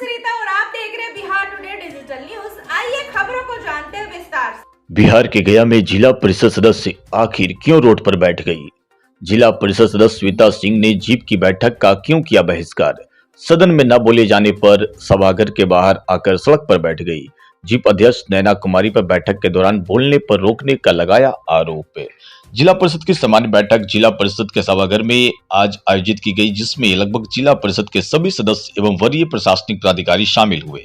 सरिता और आप देख रहे हैं बिहार टुडे डिजिटल न्यूज। आइए खबरों को जानते हैं विस्तार से। बिहार के गया में जिला परिषद सदस्य आखिर क्यों रोड पर बैठ गई? जिला परिषद सदस्य श्वेता सिंह ने जीप की बैठक का क्यों किया बहिष्कार? सदन में न बोले जाने पर सभागार के बाहर आकर सड़क पर बैठ गई। जीप अध्यक्ष नैना कुमारी पर बैठक के दौरान बोलने पर रोकने का लगाया आरोप। जिला परिषद की सामान्य बैठक जिला परिषद के सभागार में आज आयोजित की गई, जिसमें लगभग जिला परिषद के सभी सदस्य एवं वरीय प्रशासनिक पदाधिकारी शामिल हुए।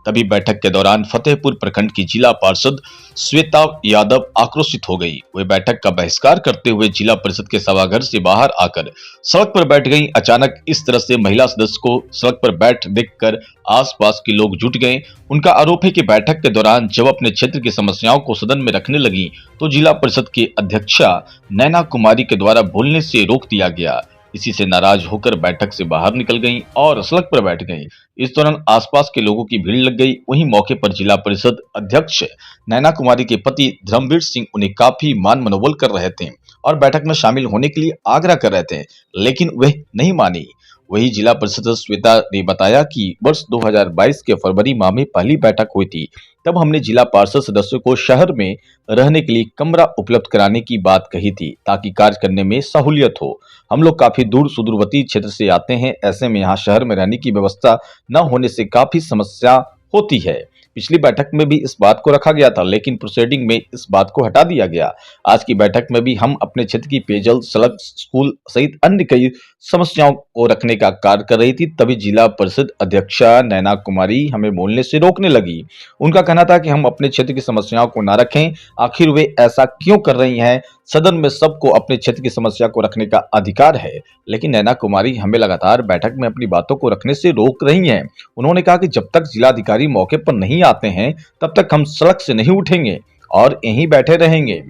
तभी बैठक के दौरान फतेहपुर प्रखंड की जिला पार्षद श्वेता यादव आक्रोशित हो गई। वे बैठक का बहिष्कार करते हुए जिला परिषद के सभागार से बाहर आकर सड़क पर बैठ गई। अचानक इस तरह से महिला सदस्य को सड़क पर बैठ देखकर आसपास के लोग जुट गए। उनका आरोप है कि बैठक के दौरान जब अपने क्षेत्र की समस्याओं को सदन में रखने लगी तो जिला परिषद की अध्यक्षा नैना कुमारी के द्वारा बोलने से रोक दिया गया। इसी से नाराज होकर बैठक से बाहर निकल गईं और सड़क पर बैठ गईं। इस दौरान आसपास के लोगों की भीड़ लग गई। वहीं मौके पर जिला परिषद अध्यक्ष नैना कुमारी के पति धर्मवीर सिंह उन्हें काफी मान मनोबल कर रहे थे और बैठक में शामिल होने के लिए आग्रह कर रहे थे, लेकिन वह नहीं मानी। वही जिला परिषद श्वेता ने बताया कि वर्ष 2022 के फरवरी माह में पहली बैठक हुई थी। तब हमने जिला पार्षद सदस्यों को शहर में रहने के लिए कमरा उपलब्ध कराने की बात कही थी ताकि कार्य करने में सहूलियत हो। हम लोग काफी दूर सुदूरवर्ती क्षेत्र से आते हैं, ऐसे में यहाँ शहर में रहने की व्यवस्था न होने से काफी समस्या होती है। पिछली बैठक में भी इस बात को रखा गया था, लेकिन प्रोसीडिंग में इस बात को हटा दिया गया। आज की बैठक में भी हम अपने क्षेत्र की पेयजल, सड़क, स्कूल सहित अन्य कई समस्याओं को रखने का कार्य कर रही थी। तभी जिला परिषद अध्यक्षा नैना कुमारी हमें बोलने से रोकने लगी। उनका कहना था कि हम अपने क्षेत्र की समस्याओं को ना रखें। आखिर वे ऐसा क्यों कर रही हैं? सदन में सबको अपने क्षेत्र की समस्या को रखने का अधिकार है, लेकिन नैना कुमारी हमें लगातार बैठक में अपनी बातों को रखने से रोक रही हैं। उन्होंने कहा कि जब तक जिलाधिकारी मौके पर नहीं आते हैं तब तक हम सड़क से नहीं उठेंगे और यहीं बैठे रहेंगे।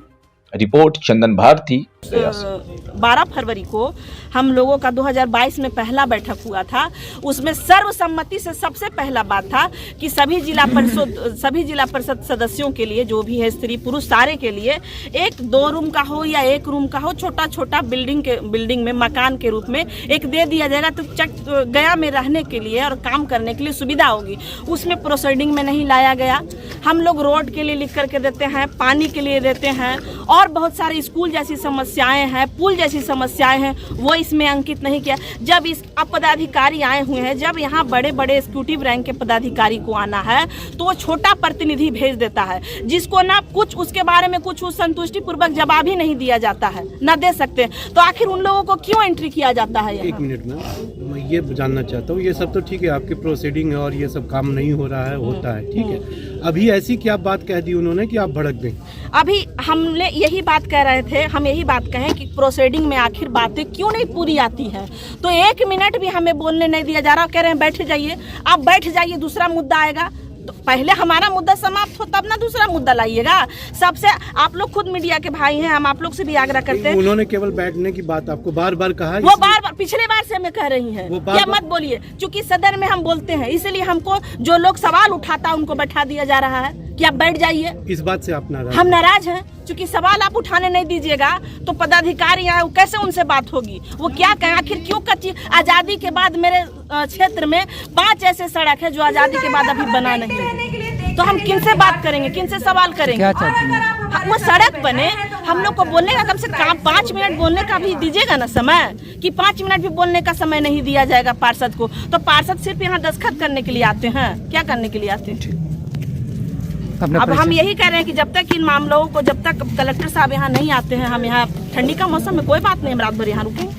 रिपोर्ट चंदन भारती। 12 फरवरी को हम लोगों का 2022 में पहला बैठक हुआ था। उसमें सर्वसम्मति से सबसे पहला बात था कि सभी जिला परिषद सदस्यों के लिए, जो भी है स्त्री पुरुष सारे के लिए, एक 2 रूम का हो या 1 रूम का हो, छोटा छोटा बिल्डिंग में मकान के रूप में एक दे दिया जाएगा तो गया में रहने के लिए और काम करने के लिए सुविधा होगी। उसमें प्रोसीडिंग में नहीं लाया गया। हम लोग रोड के लिए लिख करके देते हैं, पानी के लिए देते हैं और बहुत सारे स्कूल जैसी समस्याएं हैं, पुल जैसी समस्याएं हैं, वो इसमें अंकित नहीं किया। जब इस पदाधिकारी आए हुए हैं, जब यहाँ बड़े बड़े एग्जीक्यूटिव रैंक के पदाधिकारी को आना है तो वो छोटा प्रतिनिधि भेज देता है, जिसको ना कुछ उसके बारे में कुछ संतुष्टि पूर्वक जवाब ही नहीं दिया जाता है, ना दे सकते। तो आखिर उन लोगों को क्यों एंट्री किया जाता है? 1 मिनट में मैं ये जानना चाहता हूँ, ये सब तो ठीक है, आपके प्रोसीडिंग है और ये सब काम नहीं हो रहा है, होता है, ठीक है। अभी ऐसी क्या बात कह दी उन्होंने कि आप भड़क गए? अभी हमने यही बात कह रहे थे, हम यही बात कहें कि प्रोसीडिंग में आखिर बातें क्यों नहीं पूरी आती है। तो 1 मिनट भी हमें बोलने नहीं दिया जा रहा। कह रहे हैं बैठ जाइए, आप बैठ जाइए, दूसरा मुद्दा आएगा। तो पहले हमारा मुद्दा समाप्त हो तब ना दूसरा मुद्दा लाइएगा। सबसे आप लोग खुद मीडिया के भाई हैं, हम आप लोग से भी आग्रह करते हैं। उन्होंने केवल बैठने की बात आपको बार बार कहा? वो बार बार पिछले बार से हमें कह रही हैं क्या मत बोलिए, क्योंकि सदन में हम बोलते हैं, इसलिए हमको जो लोग सवाल उठाता उनको बैठा दिया जा रहा है कि आप बैठ जाइए। इस बात से आप नाराज? हम नाराज हैं, क्योंकि सवाल आप उठाने नहीं दीजिएगा तो पदाधिकारी आए, कैसे उनसे बात होगी? वो क्या कहें? आखिर क्यों कच्ची? आजादी के बाद मेरे क्षेत्र में 5 ऐसे सड़क है जो आजादी के बाद अभी बना नहीं है। तो हम किनसे बात करेंगे, किनसे सवाल करेंगे? क्या चाहती हैं? वो सड़क बने, हम लोग को बोलने का कम से कम 5 मिनट बोलने का भी दीजिएगा ना समय, कि 5 मिनट भी बोलने का समय नहीं दिया जाएगा पार्षद को। तो पार्षद सिर्फ यहाँ दस्तखत करने के लिए आते हैं, क्या करने के लिए आते हैं? अब हम यही कह रहे हैं कि जब तक इन मामलों को, जब तक कलेक्टर साहब यहाँ नहीं आते हैं, हम यहाँ ठंडी का मौसम में कोई बात नहीं, हम रात भर यहाँ रुकेंगे।